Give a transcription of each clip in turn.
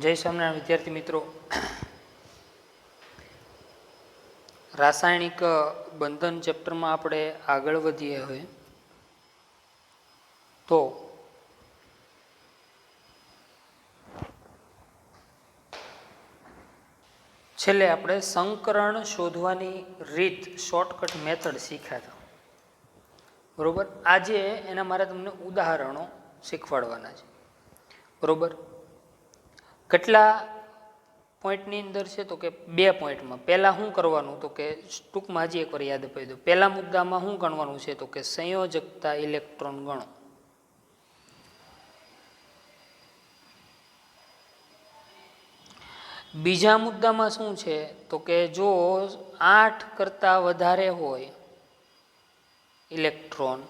જય સ્વામિનારાયણ વિદ્યાર્થી મિત્રો, રાસાયણિક બંધન ચેપ્ટરમાં આપણે આગળ વધીએ હવે તો છેલ્લે આપણે સંકરણ શોધવાની રીત શોર્ટકટ મેથડ શીખ્યા હતા. બરોબર. આજે એના મારે તમને ઉદાહરણો શીખવાડવાના છે. બરોબર. કેટલા પોઈન્ટની અંદર છે તો કે 2 પોઈન્ટમાં. પહેલાં શું કરવાનું તો કે ટૂંકમાં હજી એકવાર યાદ અપાવી દો. પહેલા મુદ્દામાં શું ગણવાનું છે તો કે સંયોજકતા ઇલેક્ટ્રોન ગણો. બીજા મુદ્દામાં શું છે તો કે જો 8 કરતાં વધારે હોય ઇલેક્ટ્રોન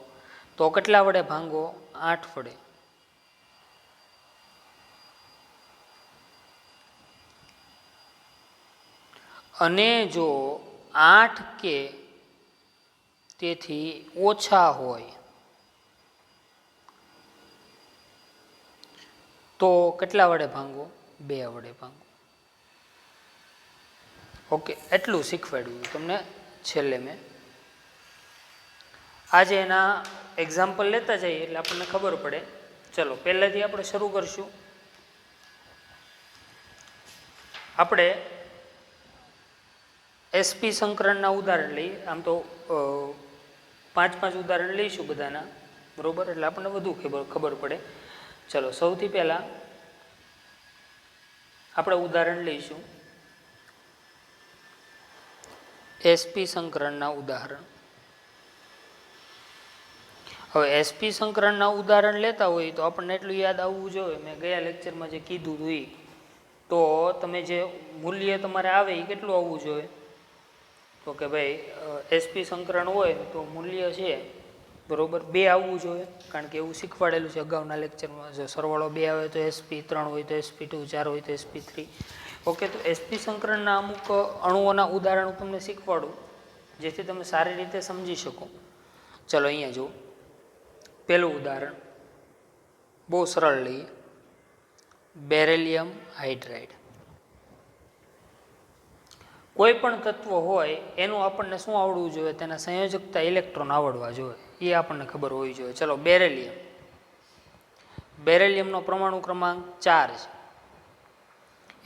તો કેટલા વડે ભાંગો? 8 વડે. અને જો 8 કે તેથી ઓછા હોય તો કેટલા વડે ભાંગો? 2 વડે ભાંગો. ઓકે, એટલું શીખવાડ્યું તમને છેલ્લે મેં. આજે એના એક્ઝામ્પલ લેતા જઈએ એટલે આપણને ખબર પડે. ચલો પહેલાથી આપણે શરૂ કરશું. આપણે એસપી સંકરણના ઉદાહરણ લઈએ. આમ તો 5 ઉદાહરણ લઈશું બધાના. બરોબર, એટલે આપણને વધુ ખબર પડે. ચલો સૌથી પહેલાં આપણે ઉદાહરણ લઈશું એસપી સંકરણના ઉદાહરણ. હવે એસપી સંકરણના ઉદાહરણ લેતા હોય તો આપણને એટલું યાદ આવવું જોઈએ, મેં ગયા લેક્ચરમાં જે કીધું હતું એ, તો તમે જે મૂલ્ય તમારે આવે એ કેટલું આવવું જોઈએ તો કે ભાઈ એસપી સંકરણ હોય તો મૂલ્ય છે બરોબર 2 આવવું જોઈએ, કારણ કે એવું શીખવાડેલું છે અગાઉના લેક્ચરમાં. જો સરવાળો 2 આવે તો એસપી, 3 હોય તો એસપી 2, 4 હોય તો એસપી 3. ઓકે, તો એસપી સંકરણના અમુક અણુઓના ઉદાહરણ તમને શીખવાડું જેથી તમે સારી રીતે સમજી શકો. ચલો અહીંયા જુઓ. પહેલું ઉદાહરણ બહુ સરળ લઈએ. Beryllium hydride. કોઈ પણ તત્વ હોય એનું આપણને શું આવડવું જોઈએ? તેના સંયોજકતા ઇલેક્ટ્રોન આવડવા જોઈએ, એ આપણને ખબર હોવી જોઈએ. ચલો બેરેલિયમ. બેરેલિયમનો પરમાણુ ક્રમાંક 4 છે.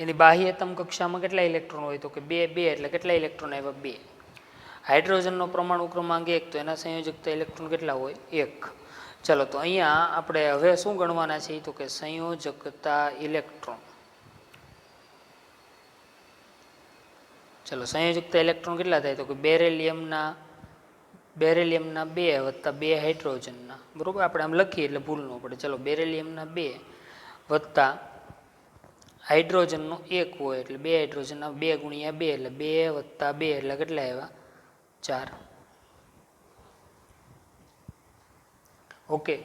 એની બાહ્યતમ કક્ષામાં કેટલા ઇલેક્ટ્રોન હોય તો કે 2 એટલે કેટલા ઇલેક્ટ્રોન આવ્યા? 2. હાઇડ્રોજનનો પરમાણુ ક્રમાંક 1 તો એના સંયોજકતા ઇલેક્ટ્રોન કેટલા હોય? 1. ચલો તો અહીંયા આપણે હવે શું ગણવાના છે તો કે સંયોજકતા ઇલેક્ટ્રોન. ચલો સંયોજકતા ઇલેક્ટ્રોન કેટલા થાય તો કે બેરેલિયમના 2 વત્તા 2 હાઇડ્રોજનના. બરોબર, આપણે આમ લખીએ એટલે ભૂલ ન પડે. ચલો બેરેલિયમના 2 વત્તા હાઇડ્રોજનનો 1 હોય એટલે 2 હાઇડ્રોજનના 2 ગુણ્યા 2 એટલે 2 વત્તા 2 એટલે કેટલા આવ્યા? 4. ઓકે,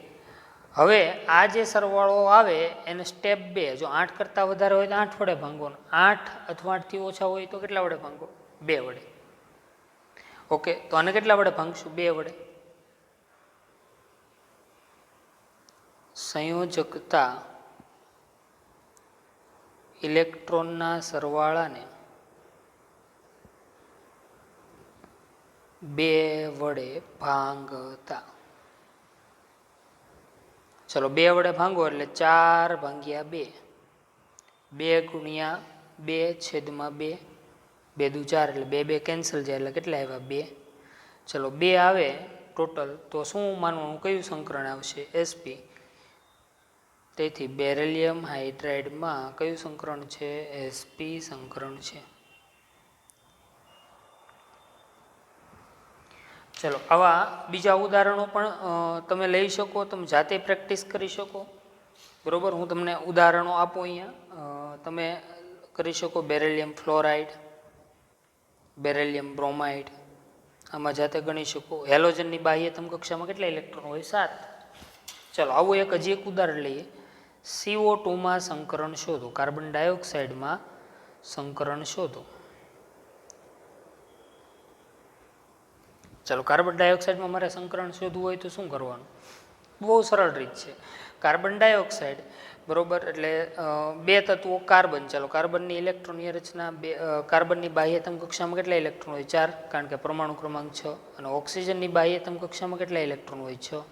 હવે આ જે સરવાળો આવે એને સ્ટેપ 2. જો 8 કરતાં વધારે હોય તો 8 વડે ભાંગો, 8 અથવા 8થી ઓછા હોય તો કેટલા વડે ભાંગો? 2 વડે. ઓકે, તો આને કેટલા વડે ભાંગશું? 2 વડે. સંયોજકતા ઇલેક્ટ્રોનના સરવાળાને 2 વડે ભાંગતા. ચલો 2 વડે ભાંગો એટલે 4 ભાંગ્યા 2. 2 ગુણ્યા 2 છેદમાં 2. 2 દુ 4 એટલે 2 2 કેન્સલ જાય એટલે કેટલા આવ્યા? 2. ચલો 2 આવે ટોટલ તો શું માનવાનું? કયું સંકરણ આવશે? એસપી. તેથી બેરેલિયમ હાઇડ્રાઇડમાં કયું સંકરણ છે? એસપી સંકરણ છે. ચલો આવા બીજા ઉદાહરણો પણ તમે લઈ શકો, તમે જાતે પ્રેક્ટિસ કરી શકો. બરોબર, હું તમને ઉદાહરણો આપું અહીંયા, તમે કરી શકો. બેરેલિયમ ફ્લોરાઇડ, બેરેલિયમ બ્રોમાઇડ, આમાં જાતે ગણી શકો. હેલોજનની બાહ્યતમ કક્ષામાં કેટલા ઇલેક્ટ્રોન હોય? 7. ચલો આવું હજી એક ઉદાહરણ લઈએ. CO2માં સંકરણ શોધો. કાર્બન ડાયોક્સાઇડમાં સંકરણ શોધો. ચલો કાર્બન ડાયોક્સાઇડમાં મારે સંકરણ શોધવું હોય તો શું કરવાનું? બહુ સરળ રીત છે. કાર્બન ડાયોક્સાઇડ બરોબર. એટલે બે તત્વો કાર્બન. ચાલો, કાર્બનની ઇલેક્ટ્રોનની રચના કાર્બનની બાહ્યતમ કક્ષામાં કેટલા ઇલેક્ટ્રોન હોય? 4, કારણ કે પરમાણુ ક્રમાંક 6. અને ઓક્સિજનની બાહ્યતમ કક્ષામાં કેટલા ઇલેક્ટ્રોન હોય? 6.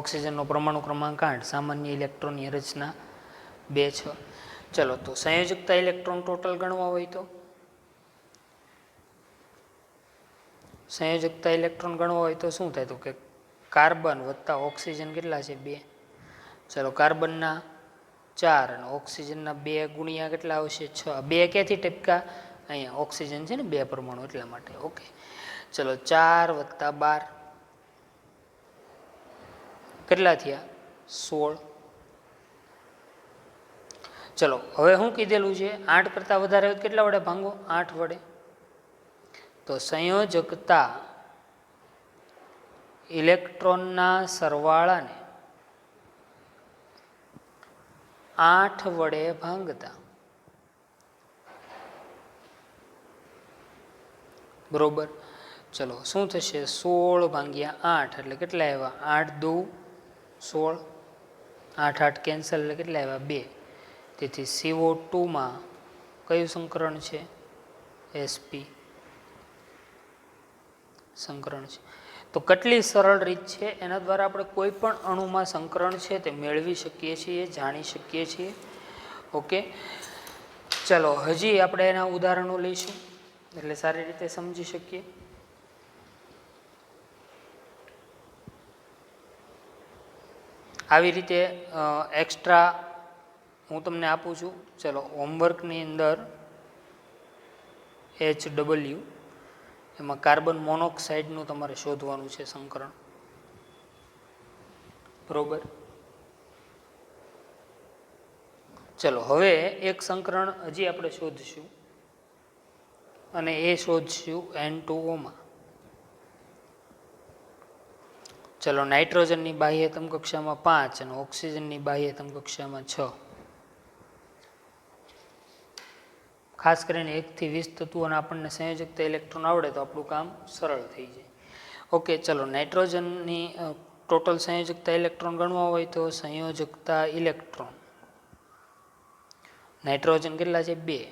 ઓક્સિજનનો પરમાણુ ક્રમાંક 8. સામાન્ય ઇલેક્ટ્રોનની રચના 2, 6. ચલો, તો સંયોજકતા ઇલેક્ટ્રોન ટોટલ ગણવા હોય તો સંયોજકતા ઇલેક્ટ્રોન ગણવા હોય તો શું થાય? તો કે કાર્બન વત્તા ઓક્સિજન કેટલા છે? 2. ચલો, કાર્બનના 4 અને ઓક્સિજનના 2 ગુણ્યા કેટલા આવશે? 6. 2 ક્યાંથી ટપકા? અહીંયા ઓક્સિજન છે ને 2 પરમાણુ, એટલા માટે. ઓકે, ચલો, 4 વત્તા 12 કેટલા થયા? 16. ચલો, હવે શું કીધેલું છે? 8 કરતાં વધારે હોય કેટલા વડે ભાંગો? 8 વડે. તો સંયોજકતા ઇલેક્ટ્રોનના સરવાળાને 8 વડે ભાંગતા, બરોબર. ચલો, શું થશે? 16 ભાંગ્યા 8 એટલે કેટલા આવ્યા? 8 દુ 16. 8 8 કેન્સલ એટલે કેટલા આવ્યા? 2. તેથી CO2માં કયું સંકરણ છે? sp સંકરણ છે. તો કેટલી સરળ રીત છે, એના દ્વારા આપણે કોઈ પણ અણુમાં સંકરણ છે તે મેળવી શકીએ છીએ, જાણી શકીએ છીએ. ઓકે, ચલો, હજી આપણે એના ઉદાહરણો લઈશું એટલે સારી રીતે સમજી શકીએ. આવી રીતે એક્સ્ટ્રા હું તમને આપું છું. ચલો, હોમવર્કની અંદર HW એમાં કાર્બન મોનોક્સાઇડનું તમારે શોધવાનું છે સંકરણ, બરોબર. ચલો, હવે એક સંકરણ હજી આપણે શોધશું અને એ શોધશું N2O માં. ચલો, નાઇટ્રોજનની બાહ્યતમ કક્ષામાં 5 અને ઓક્સિજનની બાહ્યતમ કક્ષામાં 6. ખાસ કરીને 1 થી 20 તત્વોના આપણને સંયોજકતા ઇલેક્ટ્રોન આવડે તો આપણું કામ સરળ થઈ જાય. ઓકે, ચલો, નાઇટ્રોજનની ટોટલ સંયોજકતા ઇલેક્ટ્રોન ગણવા હોય તો સંયોજકતા ઇલેક્ટ્રોન નાઇટ્રોજન કેટલા છે? 2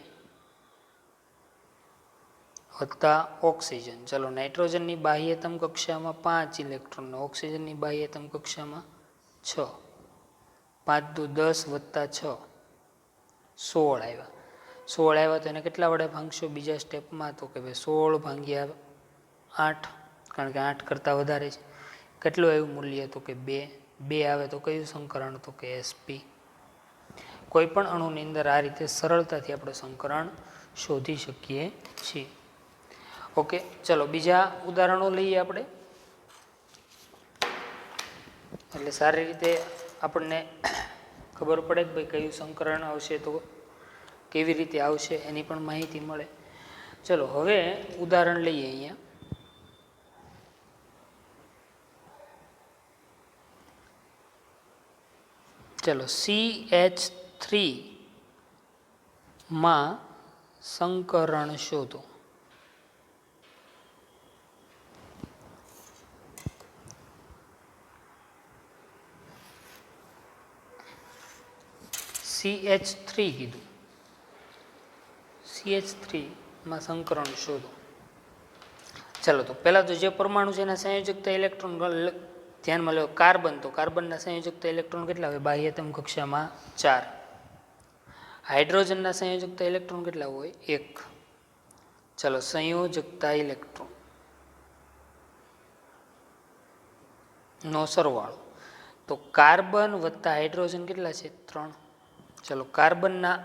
વત્તા ઓક્સિજન. ચલો, નાઇટ્રોજનની બાહ્યતમ કક્ષામાં 5 ઇલેક્ટ્રોન, ઓક્સિજનની બાહ્યતમ કક્ષામાં 6. 5 દુ 10 વત્તા 6 16 આવ્યા. 16 આવ્યા તો એને કેટલા વડે ભાંગશો બીજા સ્ટેપમાં? તો કે ભાઈ 16 ભાંગ્યા 8, કારણ કે 8 કરતાં વધારે છે. કેટલું આવ્યું મૂલ્ય? તો કે 2. 2 આવે તો કયું સંકરણ? તો કે sp. કોઈ પણ અણુની અંદર આ રીતે સરળતાથી આપણે સંકરણ શોધી શકીએ છીએ. ઓકે, ચલો, બીજા ઉદાહરણો લઈએ આપણે એટલે સારી રીતે આપણને ખબર પડે કે ભાઈ કયું સંકરણ આવશે તો કેવી રીતે આવશે એની પણ માહિતી મળે. ચલો, હવે ઉદાહરણ લઈએ અહીંયા. ચલો, CH3 માં સંકરણ શોધો. CH3 કીધું. CH3 માં સંકરણ શોધો. ચાલો, તો પહેલા તો જે પરમાણુ છે એના સંયોજકતા ઇલેક્ટ્રોન ધ્યાનમાં લો. કાર્બન, તો કાર્બનના સંયોજકતા ઇલેક્ટ્રોન કેટલા હોય? બાહ્યતમ કક્ષામાં 4. હાઇડ્રોજનના સંયોજકતા ઇલેક્ટ્રોન કેટલા હોય? 1. ચાલો, સંયોજકતા ઇલેક્ટ્રોન નો સરવાળો. તો કાર્બન વત્તા હાઇડ્રોજન કેટલા છે? 3. ચલો, કાર્બનના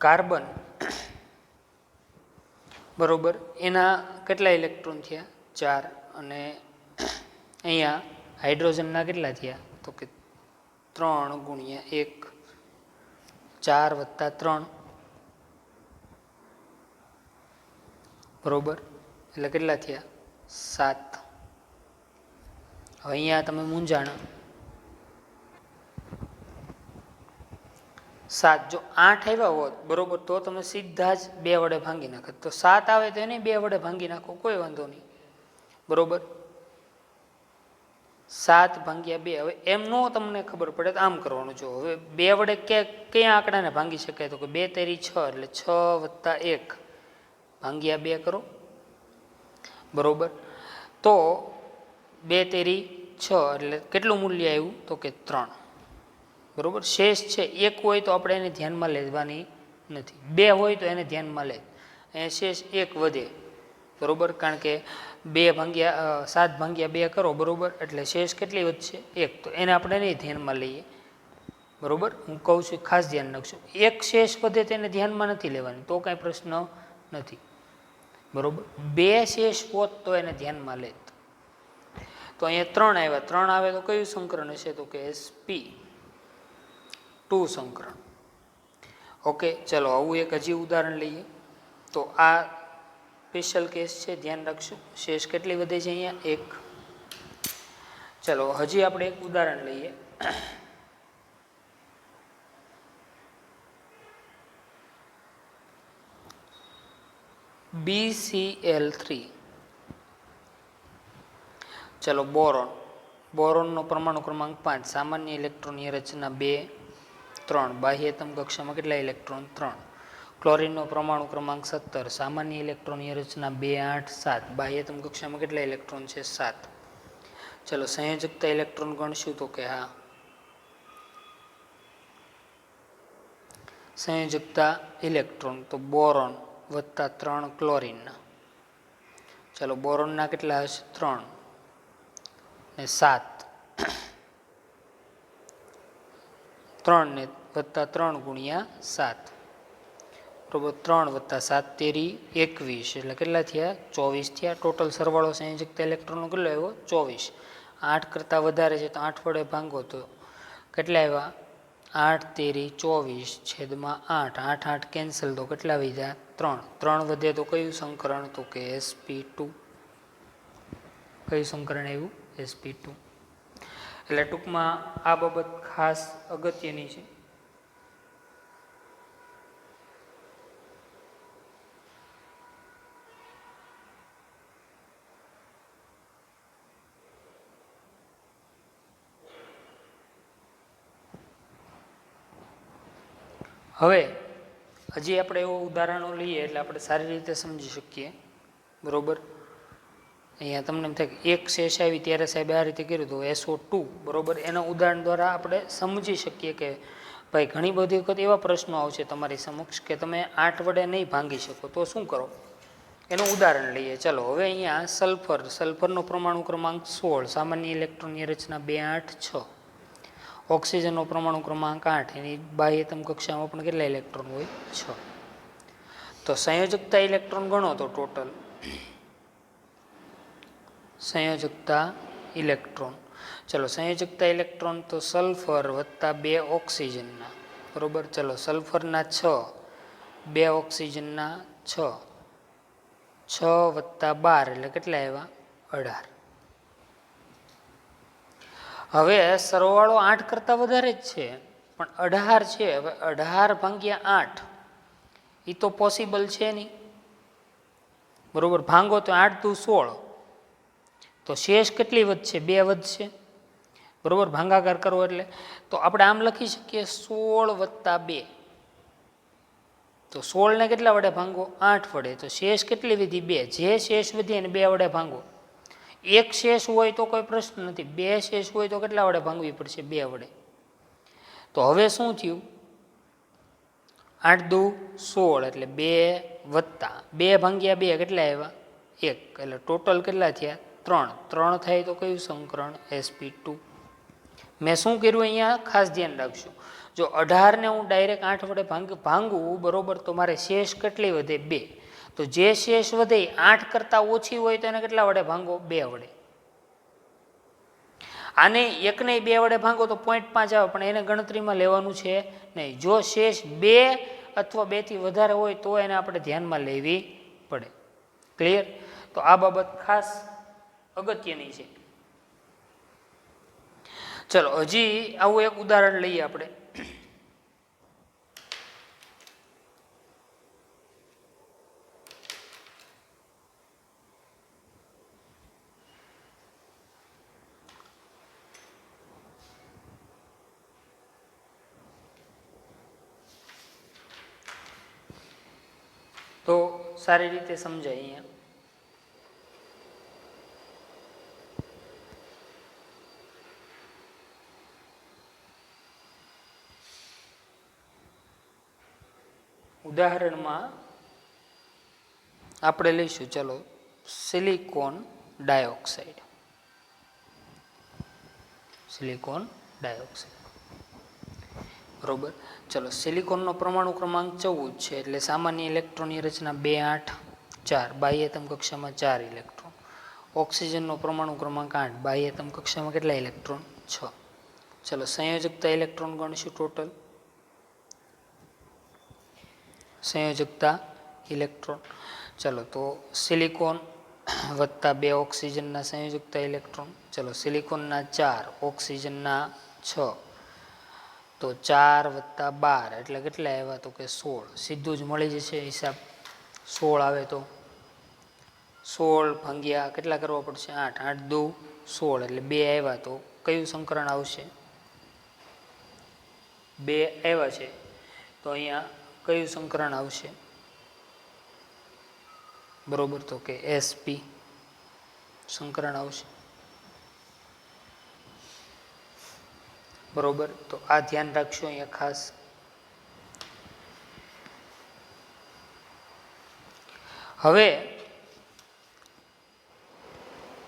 કાર્બન બરોબર, એના કેટલા ઇલેક્ટ્રોન થયા? 4. અને અહીંયા હાઇડ્રોજનના કેટલા થયા? તો કે 3 ગુણ્યા 1, 4 વત્તા 3, બરોબર, એટલે કેટલા થયા? 7. હવે અહીંયા તમે મૂંઝાણ, 7 જો 8 આવ્યા હોત બરોબર તો તમે સીધા જ 2 વડે ભાંગી નાખત. તો 7 આવે તો એને 2 વડે ભાંગી નાખો, કોઈ વાંધો નહીં બરોબર. 7 ભાંગ્યા 2. હવે એમ નો તમને ખબર પડે તો આમ કરવાનું. જો હવે 2 વડે કયા આંકડાને ભાંગી શકાય? તો કે 2 તેરી 6 એટલે 6 + 1 ભાંગ્યા 2 કરો બરોબર. તો 2 તેરી 6 એટલે કેટલું મૂલ્ય આવ્યું? તો કે 3 બરોબર. શેષ છે 1 હોય તો આપણે એને ધ્યાનમાં લેવાની નથી, 2 હોય તો એને ધ્યાનમાં લે. અહીંયા શેષ 1 વધે બરોબર, કારણ કે 7 ભાંગ્યા 2 કરો બરોબર, એટલે શેષ કેટલી વધશે? 1. તો એને આપણે નહીં ધ્યાનમાં લઈએ બરોબર. હું કહું છું ખાસ ધ્યાન રાખજો, 1 શેષ વધે તેને ધ્યાનમાં નથી લેવાની તો કાંઈ પ્રશ્ન નથી બરોબર. 2 શેષ હોત તો એને ધ્યાનમાં લે. તો અહીંયા 3 આવ્યા. 3 આવે તો કયું સંકરણ હશે? તો કે sp2 સંકરણ. ઓકે, ચલો આવું એક હજી ઉદાહરણ લઈએ. તો આ સ્પેશિયલ કેસ છે, ધ્યાન રાખશું. શેષ કેટલી વધે છે અહીંયા? 1. ચલો હજી આપણે એક ઉદાહરણ લઈએ. BCl3. ચલો બોરોન. બોરોનનો પરમાણુ ક્રમાંક 5, સામાન્ય ઇલેક્ટ્રોનની રચના 2, 3, બાહ્યતમ કક્ષામાં કેટલા ઇલેક્ટ્રોન? 3. ક્લોરીનનો પરમાણુ ક્રમાંક 17, સામાન્ય ઇલેક્ટ્રોનની રચના 2, 8, 7, બાહ્યતમ કક્ષામાં કેટલા ઇલેક્ટ્રોન છે? 7. ચલો સંયોજકતા ઇલેક્ટ્રોન ગણશું. તો કે હા, સંયોજકતા ઇલેક્ટ્રોન તો બોરોન વત્તા 3 ક્લોરીનના. ચલો બોરોનના કેટલા હશે? 3 ને 7. 3 ને વત્તા 3 ગુણ્યા 7 બરોબર. 3 વત્તા 7 તેરી 21 એટલે કેટલા થયા? 24 થયા. ટોટલ સરવાળો સંયોજકતા ઇલેક્ટ્રોનનો કેટલો આવ્યો? 24. 8 કરતાં વધારે છે તો 8 વડે ભાંગો તો કેટલા આવ્યા? 8 તેરી 24 છેદમાં 8. 8 8 કેન્સલ તો કેટલા વધ્યા? 3. 3 વધે તો કયું સંકરણ? તો કે sp2. કયું સંકરણ આવ્યું? sp2. એટલે ટૂંકમાં આ બાબત ખાસ અગત્યની છે. હવે હજી આપણે એવું ઉદાહરણો લઈએ એટલે આપણે સારી રીતે સમજી શકીએ બરોબર. અહીંયા તમને એમ થાય કે એક શેષ આવી ત્યારે સાહેબ આ રીતે કર્યું તો SO2 બરોબર. એના ઉદાહરણ દ્વારા આપણે સમજી શકીએ કે ભાઈ ઘણી બધી વખત એવા પ્રશ્નો આવશે તમારી સમક્ષ કે તમે 8 વડે નહીં ભાંગી શકો તો શું કરો? એનું ઉદાહરણ લઈએ. ચલો હવે અહીંયા સલ્ફરનો પરમાણુ ક્રમાંક 16, સામાન્ય ઇલેક્ટ્રોનની રચના 2, 8, 6. ઓક્સિજનનો પરમાણુ ક્રમાંક 8, એની બાહ્યતમ કક્ષામાં પણ કેટલા ઇલેક્ટ્રોન હોય? 6. તો સંયોજકતા ઇલેક્ટ્રોન ગણો તો ટોટલ સંયોજકતા ઇલેક્ટ્રોન. ચલો સંયોજકતા ઇલેક્ટ્રોન તો સલ્ફર વત્તા 2 ઓક્સિજનના બરોબર. ચલો સલ્ફરના 6, 2 ઓક્સિજનના 6, 6 વત્તા 12 એટલે કેટલા આવ્યા? 18. હવે સરવાળો 8 કરતાં વધારે જ છે પણ 18 છે. હવે 18 ભાંગ્યા 8 એ તો પોસિબલ છે નહીં બરોબર. ભાંગો તો 8 દુ 16 તો શેષ કેટલી વધશે? 2 વધશે બરોબર. ભાંગાકાર કરવો એટલે તો આપણે આમ લખી શકીએ 16 વત્તા 2. તો 16 ને કેટલા વડે ભાંગો? 8 વડે. તો શેષ કેટલી વધી? 2. જે શેષ વધી એને 2 વડે ભાંગો. એક શેષ હોય તો કોઈ પ્રશ્ન નથી, 2 શેષ હોય તો કેટલા વડે ભાંગવી પડશે? 2 વડે. તો હવે શું થયું? 8 દુ 16 એટલે 2 વત્તા 2 ભાંગ્યા 2 કેટલા આવ્યા? 1. એટલે ટોટલ કેટલા થયા? 3. 3 થાય તો કયું સંકરણ? sp2. મેં શું કર્યું અહીંયા ખાસ ધ્યાન રાખજો. જો 18 ને હું ડાયરેક્ટ 8 વડે ભાંગું બરોબર તો મારે શેષ કેટલી વધે? 2. તો જે શેષ વધે 8 કરતાં ઓછી હોય તો એને કેટલા વડે ભાંગો? 2 વડે. આને 1 ને 2 વડે ભાંગો તો 0.5 આવે પણ એને ગણતરીમાં લેવાનું છે નહીં. જો શેષ 2 અથવા 2 થી વધારે હોય તો એને આપણે ધ્યાનમાં લેવી પડે. ક્લિયર? તો આ બાબત ખાસ અગત્યની છે. ચલો હજી આવું એક ઉદાહરણ લઈએ આપણે. તો સારી રીતે સમજાય અહીંયા. ઉદાહરણમાં આપણે લઈશું, ચલો, સિલિકોન ડાયોક્સાઇડ. સિલિકોન ડાયોક્સાઇડ, બરોબર. ચલો, સિલિકોનનો પરમાણુ ક્રમાંક 14 છે, એટલે સામાન્ય ઇલેક્ટ્રોનની રચના 2 8 4, બાહ્યતમ કક્ષામાં 4 ઇલેક્ટ્રોન. ઓક્સિજનનો પરમાણુ ક્રમાંક 8, બાહ્યતમ કક્ષામાં કેટલા ઇલેક્ટ્રોન? 6. ચલો, સંયોજકતા ઇલેક્ટ્રોન ગણશું ટોટલ. સંયોજકતા ઇલેક્ટ્રોન, ચલો, તો સિલિકોન વત્તા 2 ઓક્સિજનના સંયોજકતા ઇલેક્ટ્રોન. ચલો, સિલિકોનના 4, ઓક્સિજનના 6, તો 4 વત્તા 12 એટલે કેટલા આવ્યા? તો કે 16. સીધું જ મળી જશે હિસાબ. 16 આવે તો 16 ભાગ્યા કેટલા કરવા પડશે? 8. 8 દુ 16 એટલે 2 આવ્યા. તો કયું સંકરણ આવશે? 2 આવ્યા છે, તો અહીંયા કયું સંકરણ આવશે? બરોબર, તો કે sp સંકરણ આવશે. બરોબર, તો આ ધ્યાન રાખશો અહીંયા ખાસ. હવે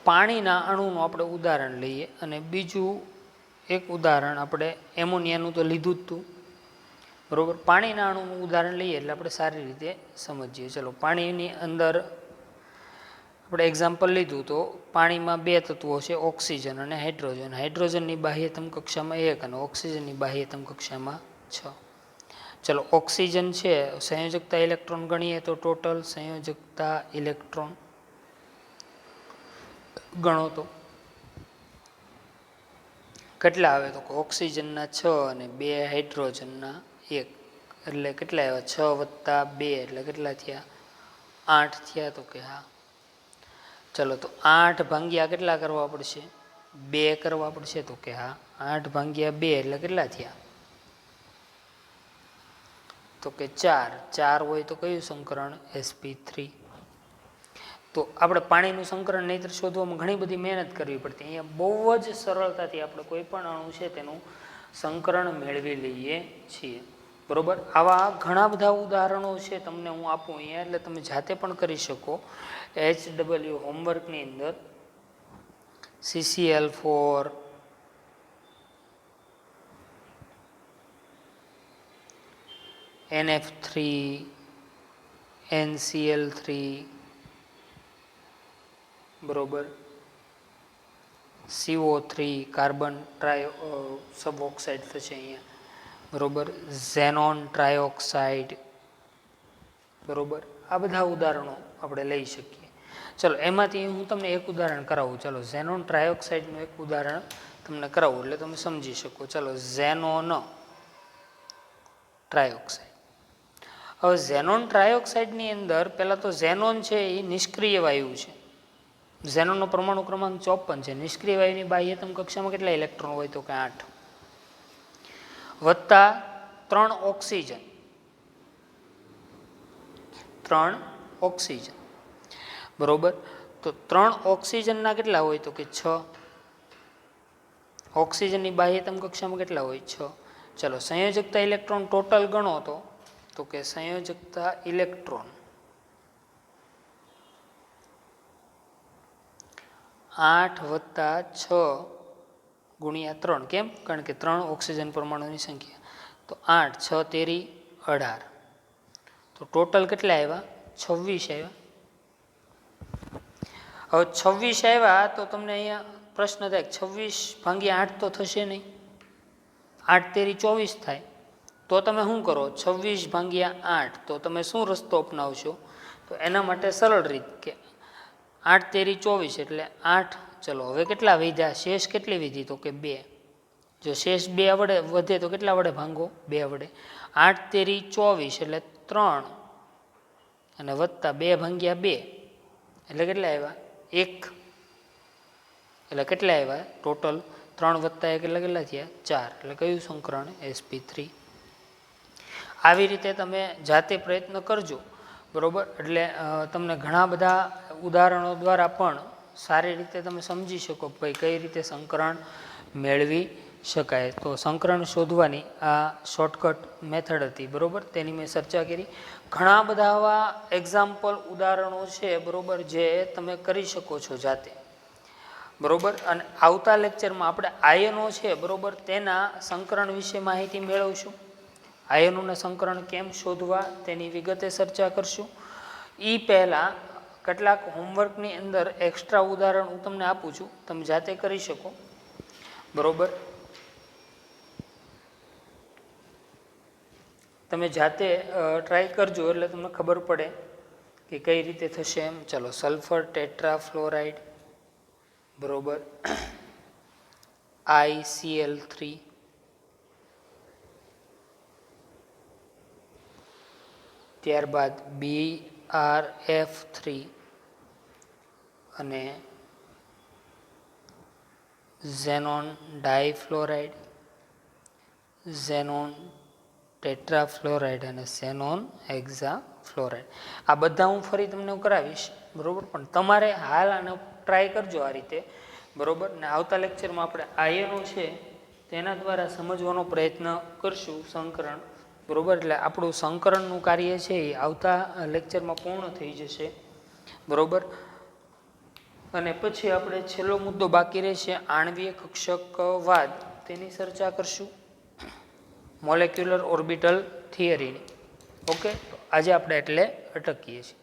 પાણીના અણુનું આપણે ઉદાહરણ લઈએ, અને બીજું એક ઉદાહરણ આપણે એમોનિયાનું તો લીધું જ હતું. બરોબર, પાણીના અણુનું ઉદાહરણ લઈએ એટલે આપણે સારી રીતે સમજીએ. ચલો, પાણીની અંદર આપણે એક્ઝામ્પલ લીધું, તો પાણીમાં 2 તત્વો છે, ઓક્સિજન અને હાઇડ્રોજન. હાઇડ્રોજનની બાહ્યતમ કક્ષામાં 1 અને ઓક્સિજનની બાહ્યતમ કક્ષામાં 6. ચલો, ઓક્સિજન છે, સંયોજકતા ઇલેક્ટ્રોન ગણીએ તો ટોટલ સંયોજકતા ઇલેક્ટ્રોન ગણો તો કેટલા આવે? તો ઓક્સિજનના 6 અને 2 હાઇડ્રોજનના 1, એટલે કેટલા આવ્યા? 6 વત્તા 2 એટલે કેટલા થયા? 8 થયા. તો કે હા. ચલો, તો 8 ભાગ્યા કેટલા કરવા પડશે? 2 કરવા પડશે. તો કે હા. 8 ભાગ્યા 2 એટલે કેટલા થયા? તો કે 4. 4 હોય તો કયું સંકરણ? sp3. તો આપણે પાણીનું સંકરણ નહીંતર શોધવામાં ઘણી બધી મહેનત કરવી પડતી. અહીંયા બહુ જ સરળતાથી આપણે કોઈ પણ અણુ છે તેનું સંકરણ મેળવી લઈએ છીએ. બરોબર, આવા ઘણા બધા ઉદાહરણો છે, તમને હું આપું અહીંયા, એટલે તમે જાતે પણ કરી શકો. HW હોમવર્કની અંદર CCl4, NF3, NCl3, બરોબર, CO3 કાર્બન સબ ઓક્સાઇડ થશે અહીંયા. બરોબર, ઝેનોન ટ્રાયોક્સાઇડ. બરોબર, આ બધા ઉદાહરણો આપણે લઈ શકીએ. ચલો, એમાંથી હું તમને એક ઉદાહરણ કરાવું. ચલો, ઝેનોન ટ્રાયોક્સાઇડનું એક ઉદાહરણ તમને કરાવું એટલે તમે સમજી શકો. ચલો, ઝેનોન ટ્રાયોક્સાઇડ. હવે ઝેનોન ટ્રાયોક્સાઇડની અંદર પહેલાં તો ઝેનોન છે એ નિષ્ક્રિય વાયુ છે. ઝેનોનનો પરમાણુ ક્રમાંક 54 છે. નિષ્ક્રિય વાયુની બાહ્યતમ કક્ષામાં કેટલા ઇલેક્ટ્રોન હોય? તો કે 8 વત્તા 3 ઓક્સિજન. 3 ઓક્સિજન, બરોબર. તો 3 ઓક્સિજનના કેટલા હોય? તો કે 6. ઓક્સિજનની બાહ્યતમ કક્ષામાં કેટલા હોય? 6. ચલો, સંયોજકતા ઇલેક્ટ્રોન ટોટલ ગણો તો કે સંયોજકતા ઇલેક્ટ્રોન 8 વત્તા 6 ગુણ્યા 3. કેમ? કારણ કે 3 ઓક્સિજન પરમાણુની સંખ્યા. તો 8, 6 તેરી 18. તો ટોટલ કેટલા આવ્યા? 26 આવ્યા. હવે 26 આવ્યા તો તમને અહીંયા પ્રશ્ન થાય, 26 ભાગ્યા 8 તો થશે નહીં. 8 તેરી 24 થાય. તો તમે શું કરો? 26 ભાગ્યા 8. તો તમે શું રસ્તો અપનાવશો? તો એના માટે સરળ રીત કે 8 તેરી 24 એટલે 8. ચલો, હવે કેટલા વધ્યા? શેષ કેટલી વિધી? તો કે 2. જો શેષ 2 વડે વધે તો કેટલા વડે ભાંગો? 2 વડે. 8 તેરી 24 એટલે 3 અને વત્તા 2 ભાગ્યા 2 એટલે કેટલા આવ્યા? 1. એટલે કેટલા આવ્યા ટોટલ? 3 વત્તા 1 એટલે કેટલા થયા? 4. એટલે કયું સંકરણ? sp3. આવી રીતે તમે જાતે પ્રયત્ન કરજો. બરાબર. એટલે તમને ઘણા બધા ઉદાહરણો દ્વારા પણ સારી રીતે તમે સમજી શકો ભાઈ કઈ રીતે સંકરણ મેળવી શકાય. તો સંકરણ શોધવાની આ શોર્ટકટ મેથડ હતી, બરાબર, તેની મેં ચર્ચા કરી. ઘણા બધા આવા એક્ઝામ્પલ ઉદાહરણો છે, બરાબર, જે તમે કરી શકો છો જાતે, બરાબર. અને આવતા લેક્ચરમાં આપણે આયનો છે, બરાબર, તેના સંકરણ વિશે માહિતી મેળવશું. આયનોના સંકરણ કેમ શોધવા તેની વિગતે ચર્ચા કરશું. એ પહેલાં કેટલાક હોમવર્કની અંદર એક્સ્ટ્રા ઉદાહરણ હું તમને આપું છું, તમે જાતે કરી શકો, બરાબર. તમે જાતે ટ્રાય કરજો એટલે તમને ખબર પડે કે કઈ રીતે થશે એમ. ચલો, સલ્ફર ટેટ્રાફ્લોરાઇડ, બરાબર, ICl3, ત્યારબાદ BrF3 અને ઝેનોન ડાયફ્લોરાઇડ, ઝેનોન ટેટ્રાફ્લોરાઇડ અને ઝેનોન હેક્ઝાફ્લોરાઇડ. આ બધા હું ફરી તમને કરાવીશ, બરાબર, પણ તમારે હાલ આને ટ્રાય કરજો આ રીતે, બરાબર. ને આવતા લેક્ચરમાં આપણે આયનો છે તેના દ્વારા સમજવાનો પ્રયત્ન કરશું સંકરણ, બરાબર. એટલે આપણું સંકરણનું કાર્ય છે એ આવતા લેક્ચરમાં પૂર્ણ થઈ જશે, બરાબર. અને પછી આપણે છેલ્લો મુદ્દો બાકી રહેશે આણ્વીય કક્ષકવાદ, તેની ચર્ચા કરશું, મોલેક્યુલર ઓર્બિટલ થિયરીની. ઓકે, આજે આપણે એટલે અટકીએ છીએ.